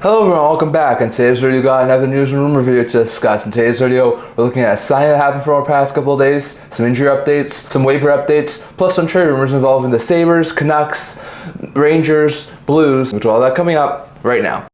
Hello everyone, welcome back. In today's video, we got another news and rumor video to discuss. In today's video, we're looking at a signing that happened for our past couple of days, some injury updates, some waiver updates, plus some trade rumors involving the Sabres, Canucks, Rangers, Blues, which all that coming up right now.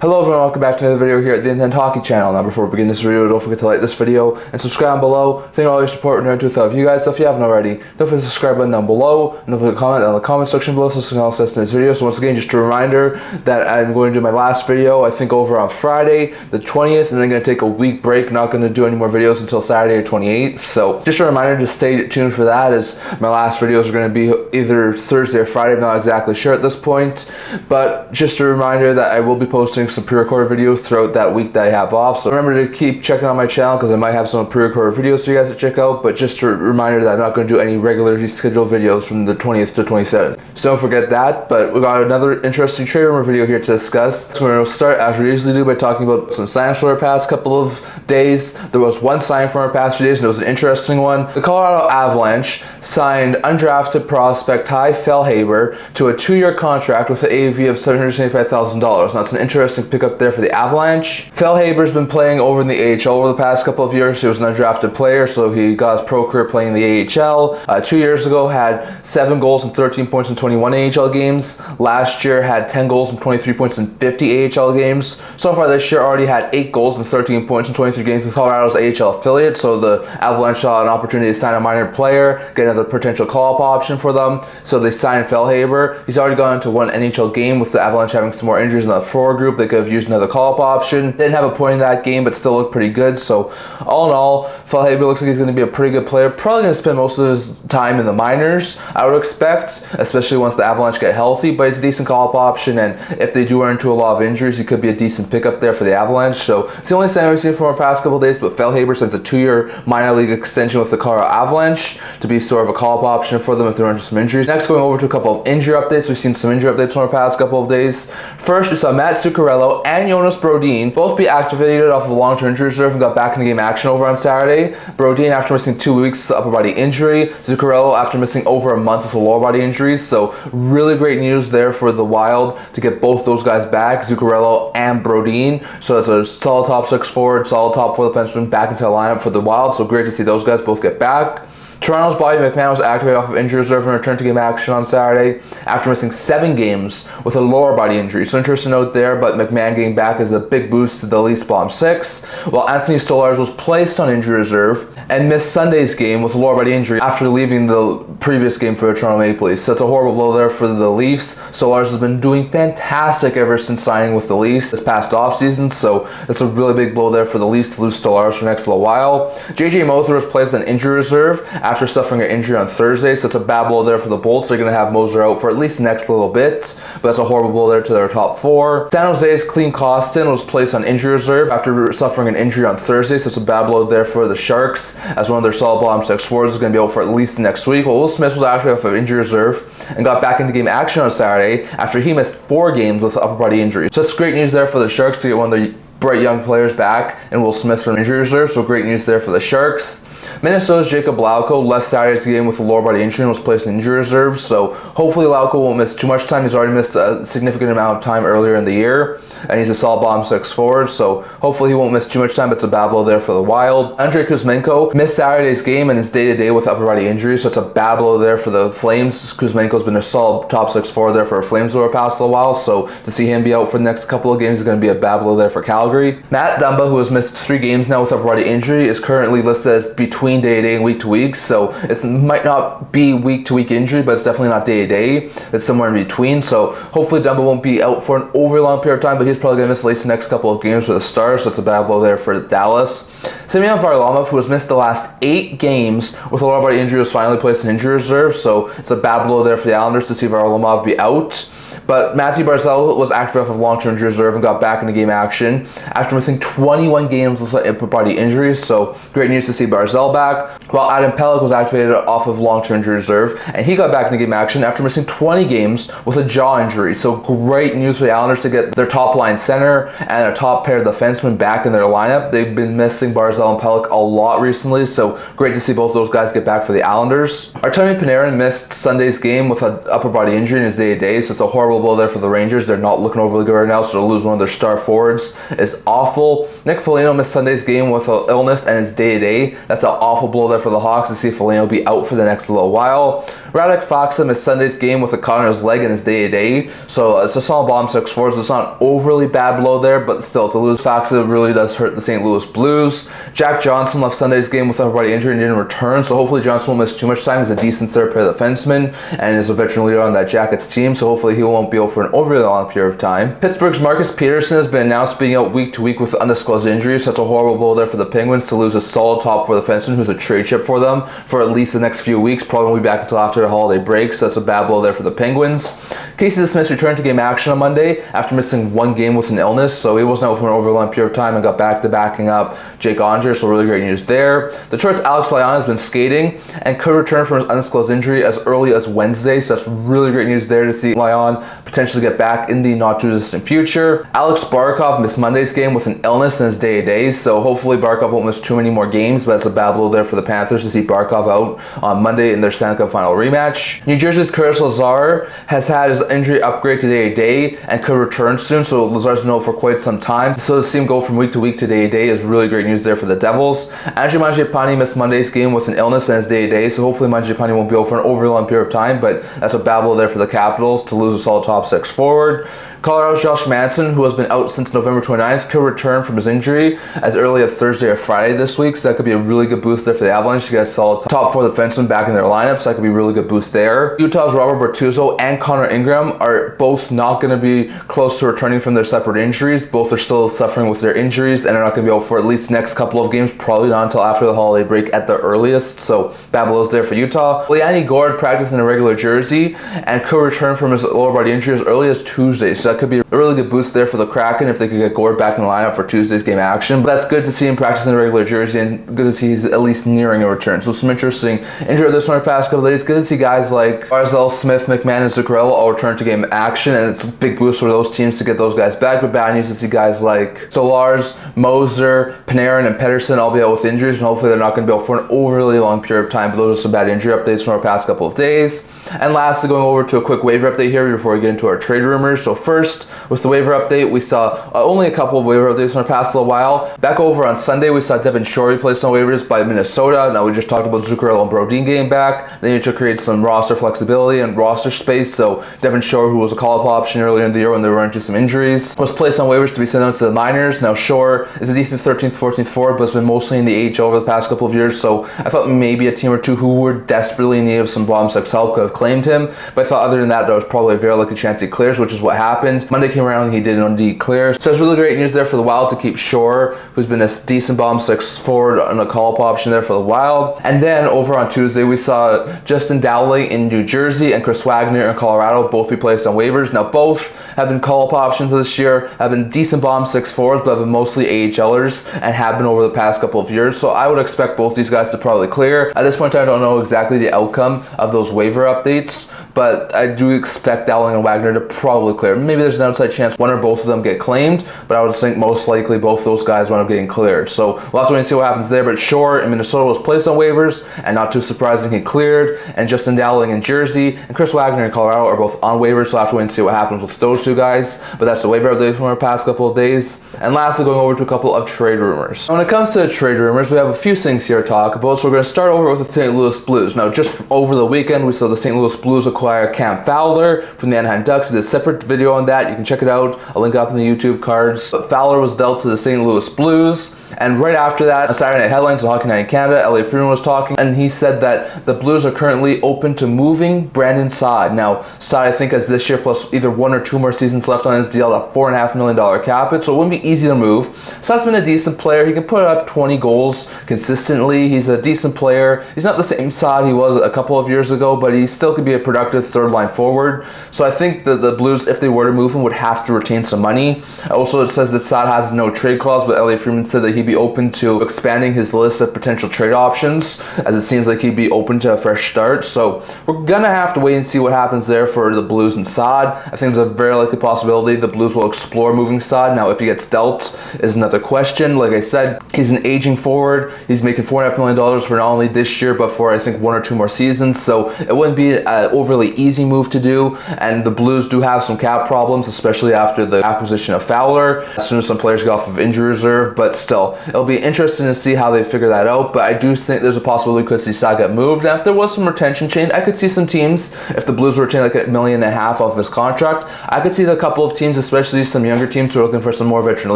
Hello everyone, welcome back to another video here at the Intent Hockey channel. Now before we begin this video, don't forget to like this video and subscribe below. Thank you for all your support and to without you guys. So if you haven't already, don't forget to subscribe button down below and don't forget to comment down in the comment section below so you can also see this video. So once again, just a reminder that I'm going to do my last video, I think over on Friday, the 20th, and then going to take a week break. Not going to do any more videos until Saturday or 28th. So just a reminder to stay tuned for that, as my last videos are going to be either Thursday or Friday. I'm not exactly sure at this point, but just a reminder that I will be posting some pre-recorded videos throughout that week that I have off. So remember to keep checking on my channel because I might have some pre-recorded videos for you guys to check out. But just a reminder that I'm not going to do any regularly scheduled videos from the 20th to 27th. So don't forget that. But we got another interesting trade rumor video here to discuss. So we're going to start as we usually do by talking about some signings for our past couple of days. There was one signing from our past few days and it was an interesting one. The Colorado Avalanche signed undrafted prospect Tye Fellhaber to a 2-year contract with an AAV of $775,000. Now it's an interesting pickup there for the Avalanche. Felhaber's been playing over in the AHL over the past couple of years. He was an undrafted player, so he got his pro career playing in the AHL. 2 years ago, had 7 goals and 13 points in 21 AHL games. Last year, had 10 goals and 23 points in 50 AHL games. So far this year, already had 8 goals and 13 points in 23 games with Colorado's AHL affiliate. So the Avalanche saw an opportunity to sign a minor player, get another potential call-up option for them. So they signed Felhaber. He's already gone into 1 NHL game with the Avalanche having some more injuries in the forward group. They could have used another call-up option. Didn't have a point in that game, but still looked pretty good. So all in all, Felhaber looks like he's going to be a pretty good player. Probably going to spend most of his time in the minors, I would expect, especially once the Avalanche get healthy. But he's a decent call-up option, and if they do run into a lot of injuries, he could be a decent pickup there for the Avalanche. So it's the only sign we've seen from our past couple of days, but Felhaber signs a 2-year minor league extension with the Colorado Avalanche to be sort of a call-up option for them if they run into some injuries. Next, going over to a couple of injury updates. We've seen some injury updates from our past couple of days. First, we saw Matt Zuccarello and Jonas Brodin both be activated off of a long-term injury reserve and got back in game action over on Saturday. Brodin after missing 2 weeks with upper body injury. Zuccarello after missing over a month with a lower body injury. So really great news there for the Wild to get both those guys back, Zuccarello and Brodin. So it's a solid top 6 forward, solid top 4 defenseman back into the lineup for the Wild. So great to see those guys both get back. Toronto's Bobby McMann was activated off of injury reserve and returned to game action on Saturday after missing 7 games with a lower body injury. So interesting note there, but McMann getting back is a big boost to the Leafs bottom 6, while Anthony Stolarz was placed on injury reserve and missed Sunday's game with a lower body injury after leaving the previous game for the Toronto Maple Leafs. So that's a horrible blow there for the Leafs. Stolarz has been doing fantastic ever since signing with the Leafs this past offseason, so it's a really big blow there for the Leafs to lose Stolarz for the next little while. JJ Moser was placed on injury reserve after suffering an injury on Thursday, so it's a bad blow there for the Bolts. They're going to have Moser out for at least the next little bit, but that's a horrible blow there to their top 4. San Jose's Clean Costin was placed on injury reserve after suffering an injury on Thursday, so it's a bad blow there for the Sharks, as one of their solid bottom 6 forwards is going to be out for at least the next week. Well, Will Smith was actually off of injury reserve and got back into game action on Saturday after he missed 4 games with upper body injury. So that's great news there for the Sharks to get one of their bright young players back, and Will Smith from injury reserve, so great news there for the Sharks. Minnesota's Jacob Lauko left Saturday's game with a lower body injury and was placed in injury reserve, so hopefully Lauko won't miss too much time. He's already missed a significant amount of time earlier in the year, and he's a solid bottom 6 forward, so hopefully he won't miss too much time, but it's a bad blow there for the Wild. Andrei Kuzmenko missed Saturday's game and is day-to-day with upper body injury, so it's a bad blow there for the Flames. Kuzmenko's been a solid top 6 forward there for the Flames over the past little while, so to see him be out for the next couple of games is going to be a bad blow there for Calgary. Matt Dumba, who has missed 3 games now with upper body injury, is currently listed as between day-to-day and week-to-week, so it might not be week-to-week injury, but it's definitely not day-to-day. It's somewhere in between, so hopefully Dumba won't be out for an overly long period of time, but he's probably going to miss at least the next couple of games for the Stars, so it's a bad blow there for Dallas. Semyon Varlamov, who has missed the last 8 games with a lower body injury, was finally placed in injury reserve, so it's a bad blow there for the Islanders to see Varlamov be out. But Matthew Barzal was activated off of long-term injury reserve and got back into game action after missing 21 games with upper body injuries, so great news to see Barzal back. While Adam Pelech was activated off of long-term injury reserve, and he got back into game action after missing 20 games with a jaw injury. So great news for the Islanders to get their top line center and a top pair of defensemen back in their lineup. They've been missing Barzal and Pelech a lot recently, so great to see both those guys get back for the Islanders. Artemi Panarin missed Sunday's game with an upper body injury in his day-to-day, so it's a horrible blow there for the Rangers. They're not looking overly good right now, so to lose one of their star forwards is awful. Nick Foligno missed Sunday's game with an illness and his day-to-day. That's an awful blow there for the Hawks to see Foligno be out for the next little while. Radek Faksa missed Sunday's game with a cut on his leg in his day-to-day, so it's a solid bottom 6 forwards. It's not an overly bad blow there, but still, to lose Faksa really does hurt the St. Louis Blues. Jack Johnson left Sunday's game with upper body injury and didn't return, so hopefully Johnson won't miss too much time. He's a decent third pair defenseman and is a veteran leader on that Jackets team, so hopefully he won't be out for an overly long period of time. Pittsburgh's Marcus Pettersson has been announced being out week to week with undisclosed injuries, so that's a horrible blow there for the Penguins to lose a solid top 4 defenseman who's a trade chip for them for at least the next few weeks. Probably won't be back until after the holiday break, so that's a bad blow there for the Penguins. Casey DeSmith returned to game action on Monday after missing 1 game with an illness, so he wasn't out for an overly long period of time and got back to backing up Jake Onger, so really great news there. Detroit's Alex Lyon has been skating and could return from his undisclosed injury as early as Wednesday, so that's really great news there to see Lyon potentially get back in the not too distant future. Alex Barkov missed Monday's game with an illness in his day-to-day, so hopefully Barkov won't miss too many more games, but that's a bad blow there for the Panthers to see Barkov out on Monday in their Stanley Cup final rematch. New Jersey's Curtis Lazar has had his injury upgrade to day-to-day and could return soon, so Lazar's been out for quite some time, so to see him go from week to week to day-to-day is really great news there for the Devils. Andrew Mangiapane missed Monday's game with an illness in his day-to-day, so hopefully Mangiapane won't be out for an overly long period of time, but that's a bad blow there for the Capitals to lose a solid top 6 forward. Colorado's Josh Manson, who has been out since November 29th, could return from his injury as early as Thursday or Friday this week, so that could be a really good boost there for the Avalanche to get a solid top 4 defensemen back in their lineup, so that could be a really good boost there. Utah's Robert Bortuzzo and Connor Ingram are both not going to be close to returning from their separate injuries. Both are still suffering with their injuries and are not going to be out for at least the next couple of games, probably not until after the holiday break at the earliest, so bad blows there for Utah. Leanne Gord practiced in a regular jersey and could return from his lower body injury as early as Tuesday, so that could be a really good boost there for the Kraken if they could get Gord back in the lineup for Tuesday's game action. But that's good to see him practice in a regular jersey and good to see he's at least nearing a return. So some interesting injury this one the past couple of days. Good to see guys like Barzal, Smith, McMann, and Zuccarello all return to game action, and it's a big boost for those teams to get those guys back. But bad news to see guys like Stolarz, Moser, Panarin, and Pettersson all be out with injuries, and hopefully they're not going to be out for an overly long period of time. But those are some bad injury updates from our past couple of days. And lastly, going over to a quick waiver update here before we get into our trade rumors. So first, with the waiver update, we saw only a couple of waiver updates in our past little while. Back over on Sunday, we saw Devin Shore replaced on waivers by Minnesota. Now we just talked about Zuccarello and Brodin getting back. They need to create some roster flexibility and roster space. So Devin Shore, who was a call-up option earlier in the year when they were into some injuries, was placed on waivers to be sent out to the minors. Now Shore is a decent 13th, 14th forward, but has been mostly in the AHL over the past couple of years. So I thought maybe a team or two who were desperately in need of some bottom 6 help could have claimed him. But I thought other than that, there was probably a very lucky chance he clears, which is what happened. Monday came around and he did indeed clear. So it's really great news there for the Wild to keep Shore, who's been a decent bottom 6 forward on a call-up option there for the Wild. And then over on Tuesday, we saw Justin Dowling in New Jersey and Chris Wagner in Colorado both be placed on waivers. Now both have been call-up options this year, have been decent bottom 6 forwards, but have been mostly AHLers and have been over the past couple of years. So I would expect both these guys to probably clear. At this point, I don't know exactly the outcome of those waiver updates, but I do expect Dowling and Wagner to probably clear. Maybe there's an outside chance one or both of them get claimed, but I would think most likely both those guys wind up getting cleared. So we'll have to wait and see what happens there. But Shore in Minnesota was placed on waivers, and not too surprising, he cleared. And Justin Dowling in Jersey and Chris Wagner in Colorado are both on waivers, so we'll have to wait and see what happens with those two guys. But that's the waiver update from our past couple of days. And lastly, going over to a couple of trade rumors. When it comes to trade rumors, we have a few things here to talk about. So we're going to start over with the St. Louis Blues. Now, just over the weekend, we saw the St. Louis Blues acquire Cam Fowler from the Anaheim Ducks. I did a separate video on that. You can check it out. I'll link up in the YouTube cards. But Fowler was dealt to the St. Louis Blues. And right after that, on Saturday Night Headlines on Hockey Night in Canada, Elliotte Friedman was talking, and he said that the Blues are currently open to moving Brandon Saad. Now, Saad, I think, has this year plus either 1 or 2 more seasons left on his deal at $4.5 million cap hit, so it wouldn't be easy to move. Saad's been a decent player. He can put up 20 goals consistently. He's a decent player. He's not the same Saad he was a couple of years ago, but he still could be a productive third-line forward. So I think that the Blues, if they were to move him, would have to retain some money. Also, it says that Saad has no trade clause, but Elliotte Friedman said that he'd be open to expanding his list of potential trade options, as it seems like he'd be open to a fresh start. So we're gonna have to wait and see what happens there for the Blues and Saad. I think there's a very likely possibility the Blues will explore moving Saad. Now, if he gets dealt is another question. Like I said, he's an aging forward. He's making $4.5 million for not only this year, but for I think 1 or 2 more seasons. So it wouldn't be an overly easy move to do. And the Blues do have some cap problems, especially after the acquisition of Fowler, as soon as some players get off of injury reserve. But still, it'll be interesting to see how they figure that out. But I do think there's a possibility we could see Saad get moved. And if there was some retention change, I could see some teams, if the Blues retain like $1.5 million off his contract, I could see a couple of teams, especially some younger teams who are looking for some more veteran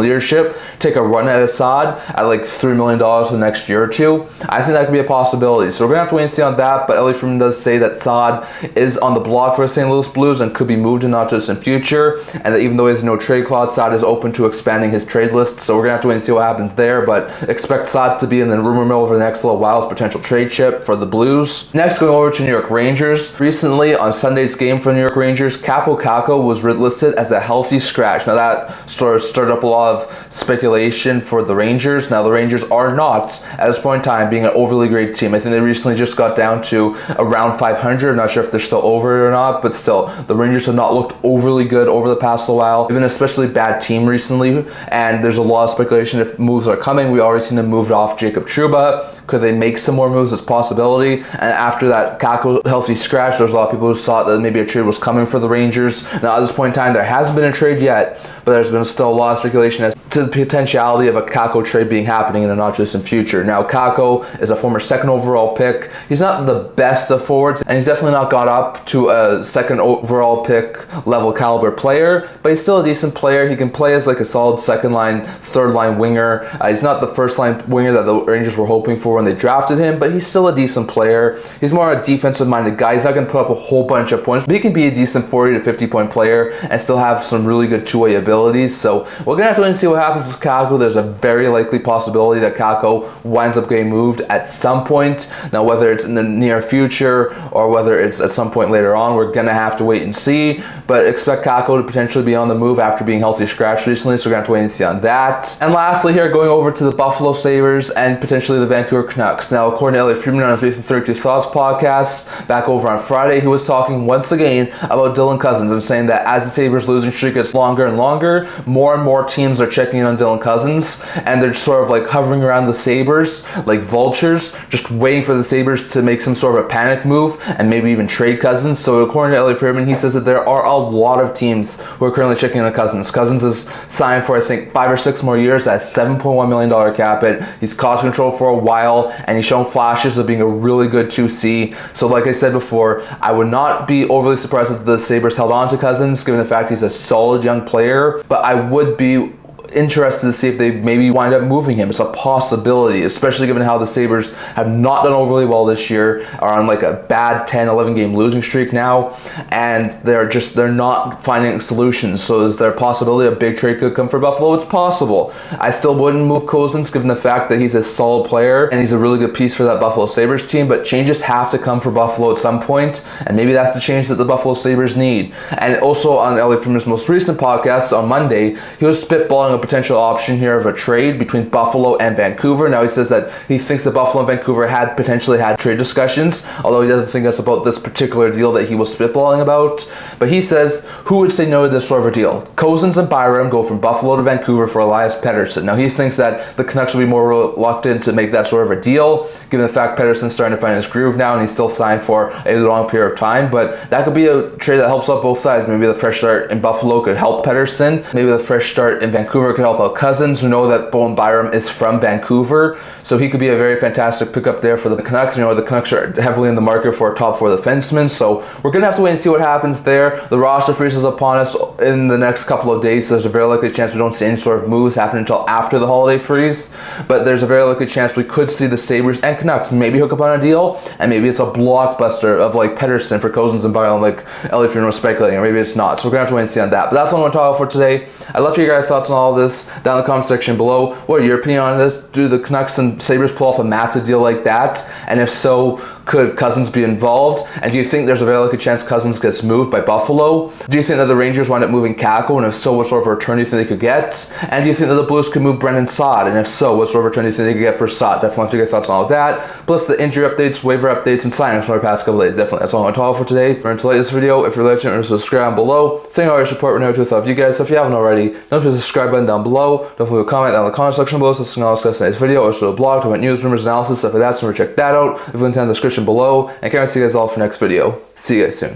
leadership, take a run at Saad at like $3 million for the next year or two. I think that could be a possibility. So we're going to have to wait and see on that. But Elliotte Friedman does say that Saad is on the block for the St. Louis Blues and could be moved in not just in future. And that even though he has no trade clause, Saad is open to expanding his trade list. So we're going to have to wait and see what happens there. But expect Saad to be in the rumor mill over the next little while as potential trade chip for the Blues. Next, going over to New York Rangers. Recently, on Sunday's game for the New York Rangers, Kaapo Kakko was listed as a healthy scratch. Now that stirred up a lot of speculation for the Rangers. Now the Rangers are not, at this point in time, being an overly great team. I think they recently just got down to around 500. I'm not sure if they're still over it or not, but still, the Rangers have not looked overly good over the past while. They've been an especially bad team recently, and there's a lot of speculation if moves are coming. We already seen them moved off Jacob Trouba. Could they make some more moves? It's a possibility. And after that Kakko healthy scratch, there's a lot of people who thought that maybe a trade was coming for the Rangers. Now at this point in time, there hasn't been a trade yet, but there's been still a lot of speculation as to the potentiality of a Kakko trade being happening in the not just in future. Now Kakko is a former 2nd overall pick. He's not the best of forwards, and he's definitely not got up to a 2nd overall pick level caliber player, but he's still a decent player. He can play as like a solid 2nd line, 3rd line winger. He's not the 1st line winger that the Rangers were hoping for when they drafted him, but he's still a decent player. He's more a defensive minded guy. He's not going to put up a whole bunch of points, but he can be a decent 40 to 50 point player and still have some really good two-way abilities. So we're going to have to wait and see what happens with Kakko. There's a very likely possibility that Kakko winds up getting moved at some point. Now, whether it's in the near future or whether it's at some point later on, we're going to have to wait and see. But expect Kakko to potentially be on the move after being healthy scratched recently, so we're going to have to wait and see on that. And lastly here, going over to the Buffalo Sabres and potentially the Vancouver Canucks. Now, according to Elliotte Friedman on his Recent 32 Thoughts podcast, back over on Friday, he was talking once again about Dylan Cozens and saying that as the Sabres losing streak gets longer and longer, more and more teams are checking in on Dylan Cozens, and they're sort of like hovering around the Sabres like vultures, just waiting for the Sabres to make some sort of a panic move and maybe even trade Cozens. So according to Elliotte Friedman, he says that there are a lot of teams who are currently checking in on Cozens. Cozens is signed for I think 5 or 6 more years at $7.1 million cap hit. He's cost control for a while, and he's shown flashes of being a really good 2C. So like I said before, I would not be overly surprised if the Sabres held on to Cozens, given the fact he's a solid young player, but I would be interested to see if they maybe wind up moving him. It's a possibility, especially given how the Sabres have not done overly well this year, are on like a bad 10-11 game losing streak now, and they're not finding solutions. So is there a possibility a big trade could come for Buffalo? It's possible. I still wouldn't move Cozens given the fact that he's a solid player and he's a really good piece for that Buffalo Sabres team, but changes have to come for Buffalo at some point, and maybe that's the change that the Buffalo Sabres need. And also on Elliotte Friedman's most recent podcast on Monday, he was spitballing a potential option here of a trade between Buffalo and Vancouver. Now he says that he thinks that Buffalo and Vancouver had potentially had trade discussions, although he doesn't think that's about this particular deal that he was spitballing about. But he says, who would say no to this sort of a deal? Cozens and Byram go from Buffalo to Vancouver for Elliotte Pettersson. Now he thinks that the Canucks will be more reluctant to make that sort of a deal, given the fact Pettersson's starting to find his groove now and he's still signed for a long period of time. But that could be a trade that helps out both sides. Maybe the fresh start in Buffalo could help Pettersson. Maybe the fresh start in Vancouver could help out Cozens, who know that Bowen Byram is from Vancouver, so he could be a very fantastic pickup there for the Canucks. You know, the Canucks are heavily in the market for a top 4 defenseman, so we're going to have to wait and see what happens there. The roster freeze is upon us in the next couple of days, so there's a very likely chance we don't see any sort of moves happen until after the holiday freeze, but there's a very likely chance we could see the Sabres and Canucks maybe hook up on a deal, and maybe it's a blockbuster of like Pettersson for Cozens and Byram, like Elliotte Friedman was speculating, or maybe it's not, so we're going to have to wait and see on that. But that's what I want to talk about for today. I'd love to hear your guys' thoughts on all of this down in the comment section below. What are your opinion on this? Do the Canucks and Sabres pull off a massive deal like that? And if so, Could Cozens be involved? And do you think there's a very likely chance Cozens gets moved by Buffalo? Do you think that the Rangers wind up moving Kakko? And if so, what sort of return do you think they could get? And do you think that the Blues could move Brandon Saad? And if so, what sort of return do you think they could get for Saad? Definitely have to get your thoughts on all of that. Plus the injury updates, waiver updates, and signings from our past couple days. Definitely, that's all I'm going to talk for today. Remember to like this video. If you're legend, remember to subscribe below. Thank you all your support. We're never too thought of you guys. So if you haven't already, don't forget to subscribe button down below. Don't forget to comment down in the comment section below so we can all discuss today's video. Or to a blog, talk about news, rumors, analysis, stuff like that. So remember to check that out. If you link down in the description below. And can't wait to see you guys all for next video. See you guys soon.